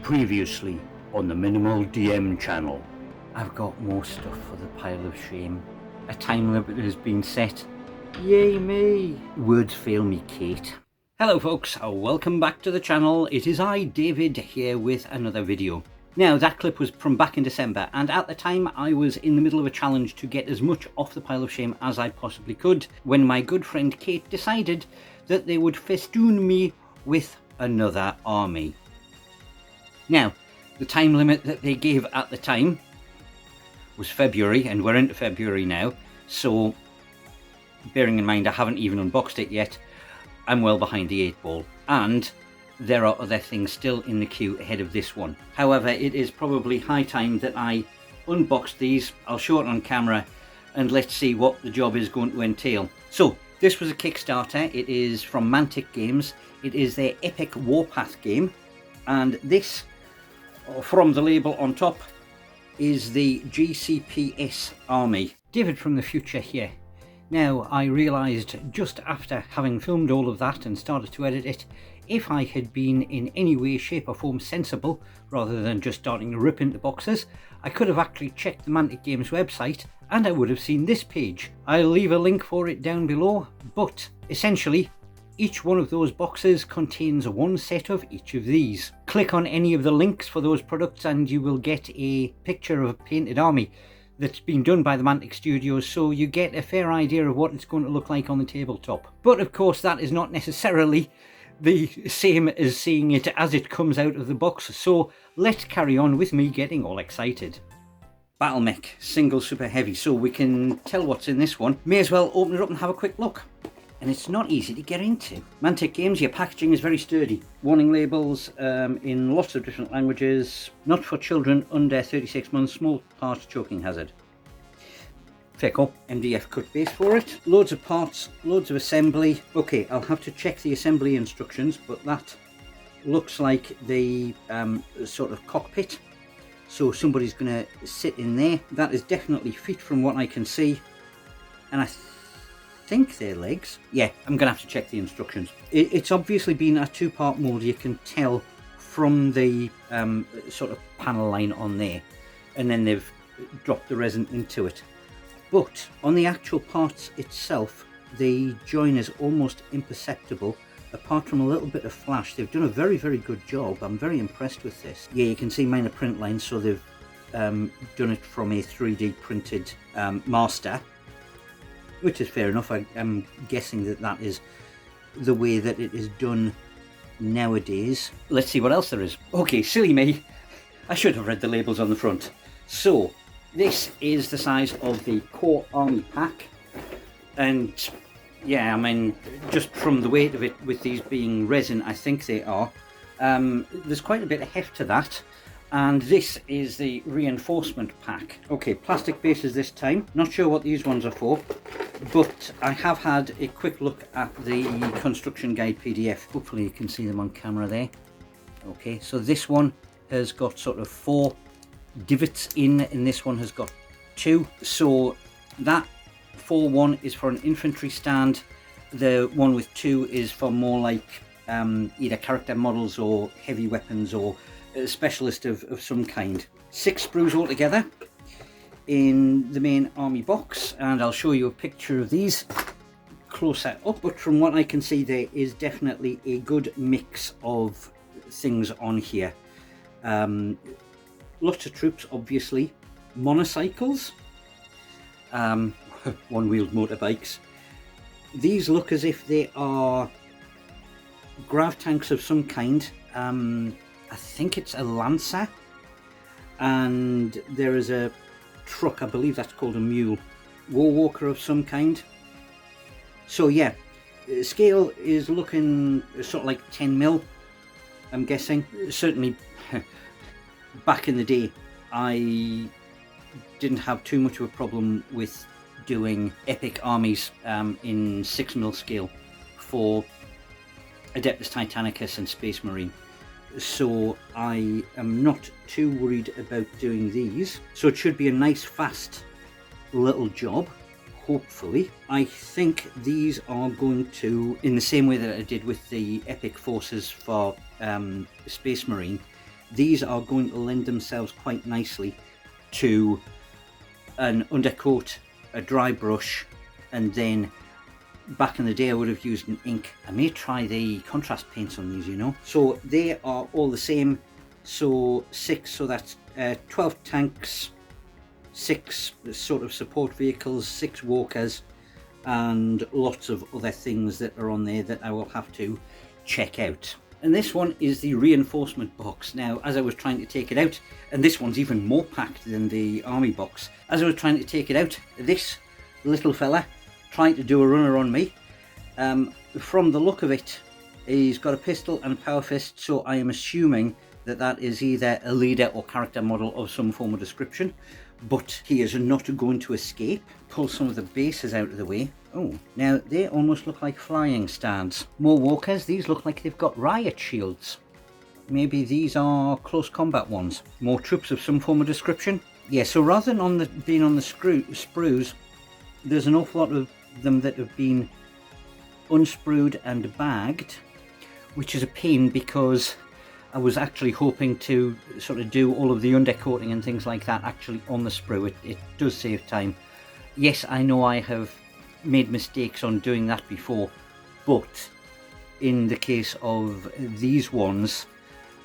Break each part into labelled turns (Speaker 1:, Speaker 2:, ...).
Speaker 1: Previously on the Minimal DM channel. I've got more stuff for the pile of shame. A time limit has been set. Yay me! Words fail me, Kate. Hello folks, welcome back to the channel. It is I, David, here with another video. Now that clip was from back in December, and at the time I was in the middle of a challenge to get as much off the pile of shame as I possibly could, when my good friend Kate decided that they would festoon me with another army. Now, the time limit that they gave at the time was February, and we're into February now, so bearing in mind I haven't even unboxed it yet, I'm well behind the 8 ball, and there are other things still in the queue ahead of this one. However, it is probably high time that I unbox these. I'll show it on camera and let's see what the job is going to entail. So, this was a Kickstarter. It is from Mantic Games. It is their epic Warpath game, and this, from the label on top, is the GCPS army. David from the future here. Now, I realised just after having filmed all of that and started to edit it, if I had been in any way, shape or form sensible, rather than just starting to rip into boxes, I could have actually checked the Mantic Games website and I would have seen this page. I'll leave a link for it down below, but essentially, each one of those boxes contains one set of each of these. Click on any of the links for those products and you will get a picture of a painted army that's been done by the Mantic Studios, so you get a fair idea of what it's going to look like on the tabletop. But of course that is not necessarily the same as seeing it as it comes out of the box, so let's carry on with me getting all excited. Battle Mech, single super heavy, so we can tell what's in this one. May as well open it up and have a quick look. And it's not easy to get into. Mantic Games, your packaging is very sturdy. Warning labels in lots of different languages. Not for children under 36 months, small parts choking hazard. Fair call. MDF cut base for it. Loads of parts, loads of assembly. Okay, I'll have to check the assembly instructions, but that looks like the sort of cockpit. So somebody's going to sit in there. That is definitely feet from what I can see. And I think they're legs. Yeah, I'm gonna have to check the instructions. It's obviously been a two-part mold, you can tell from the sort of panel line on there, and then they've dropped the resin into it. But on the actual parts itself, the join is almost imperceptible apart from a little bit of flash. They've done a very, very good job. I'm very impressed with this. Yeah, you can see minor print lines, so they've done it from a 3D printed master, which is fair enough. I'm guessing that that is the way that it is done nowadays. Let's see what else there is. Okay, silly me. I should have read the labels on the front. So, this is the size of the core army pack. And yeah, I mean, just from the weight of it, with these being resin, I think they are. There's quite a bit of heft to that. And this is the reinforcement pack. Okay, plastic bases this time. Not sure what these ones are for, but I have had a quick look at the construction guide PDF. Hopefully you can see them on camera there. Okay, so this one has got sort of 4 divots in, and this one has got 2. So that 4-1 is for an infantry stand. The one with 2 is for more like either character models or heavy weapons or a specialist of some kind. 6 sprues altogether in the main army box, and I'll show you a picture of these closer up, but from what I can see there is definitely a good mix of things on here. Lots of troops, obviously, monocycles, one-wheeled motorbikes. These look as if they are grav tanks of some kind. I think it's a Lancer, and there is a truck, I believe that's called a mule, war walker of some kind. So yeah, scale is looking sort of like 10 mil, I'm guessing. Certainly back in the day I didn't have too much of a problem with doing epic armies in 6 mil scale for Adeptus Titanicus and Space Marine. So I am not too worried about doing these. So it should be a nice fast little job, hopefully. I think these are going to, in the same way that I did with the epic forces for Space Marine, these are going to lend themselves quite nicely to an undercoat, a dry brush, and then back in the day I would have used an ink. I may try the contrast paints on these, you know. So they are all the same. So 6, so that's 12 tanks, 6 sort of support vehicles, 6 walkers, and lots of other things that are on there that I will have to check out. And this one is the reinforcement box. Now, as I was trying to take it out, and this one's even more packed than the army box, as I was trying to take it out, this little fella trying to do a runner on me. From the look of it, he's got a pistol and a power fist, so I am assuming that that is either a leader or character model of some form of description, but he is not going to escape. Pull some of the bases out of the way. Oh, now they almost look like flying stands. More walkers. These look like they've got riot shields. Maybe these are close combat ones. More troops of some form of description. Yeah, so rather than being on the sprues, there's an awful lot of them that have been unsprued and bagged, which is a pain because I was actually hoping to sort of do all of the undercoating and things like that actually on the sprue. It does save time. Yes, I know I have made mistakes on doing that before, but in the case of these ones,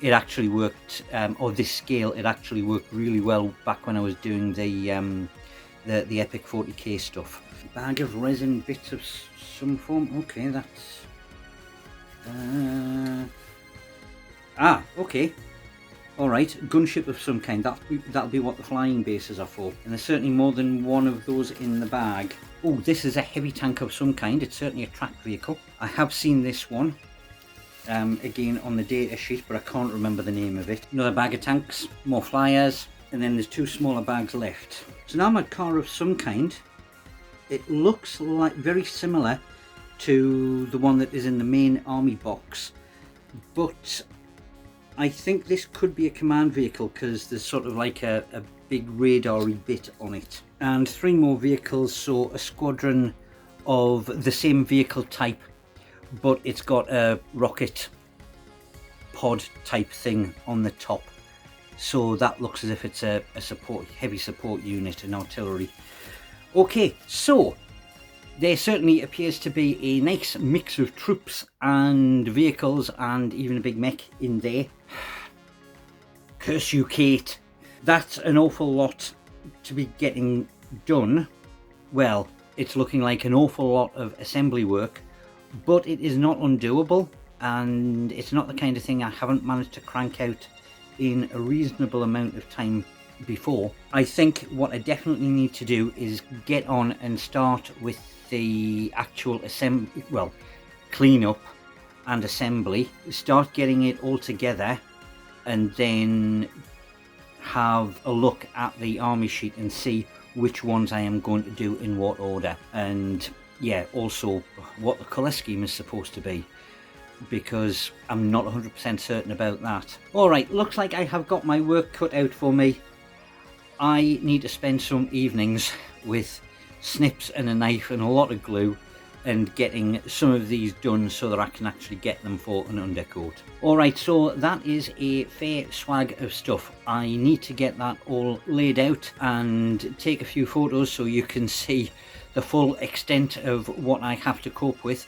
Speaker 1: it actually worked, or this scale, it actually worked really well back when I was doing the Epic 40k stuff. Bag of resin bits of some form. Okay, that's... okay. Alright, gunship of some kind. That'll be what the flying bases are for. And there's certainly more than one of those in the bag. Oh, this is a heavy tank of some kind. It's certainly a tracked vehicle. I have seen this one, again on the data sheet, but I can't remember the name of it. Another bag of tanks, more flyers, and then there's 2 smaller bags left. It's an armoured car of some kind. It looks like very similar to the one that is in the main army box, but I think this could be a command vehicle because there's sort of like a big radar-y bit on it. And 3 more vehicles, so a squadron of the same vehicle type, but it's got a rocket pod type thing on the top. So that looks as if it's a heavy support unit, an artillery. Okay, so there certainly appears to be a nice mix of troops and vehicles and even a big mech in there. Curse you, Kate. That's an awful lot to be getting done. Well, it's looking like an awful lot of assembly work, but it is not undoable, and it's not the kind of thing I haven't managed to crank out in a reasonable amount of time before. I think what I definitely need to do is get on and start with the actual assembly, well, clean up and assembly, start getting it all together, and then have a look at the army sheet and see which ones I am going to do in what order, and yeah, also what the colour scheme is supposed to be, because I'm not 100% certain about that. Alright, looks like I have got my work cut out for me. I need to spend some evenings with snips and a knife and a lot of glue and getting some of these done so that I can actually get them for an undercoat. Alright, so that is a fair swag of stuff. I need to get that all laid out and take a few photos so you can see the full extent of what I have to cope with.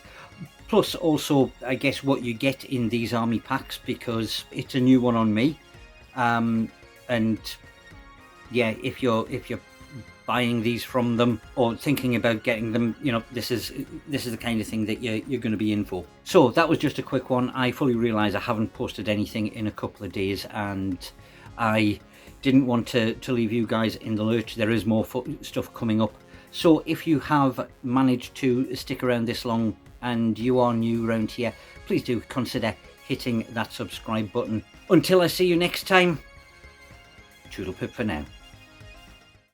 Speaker 1: Plus also, I guess, what you get in these army packs, because it's a new one on me. And yeah, if you're buying these from them or thinking about getting them, you know, this is the kind of thing that you're going to be in for. So that was just a quick one. I fully realize I haven't posted anything in a couple of days, and I didn't want to leave you guys in the lurch. There is more stuff coming up. So if you have managed to stick around this long and you are new around here, please do consider hitting that subscribe button. Until I see you next time, toodle pip for now.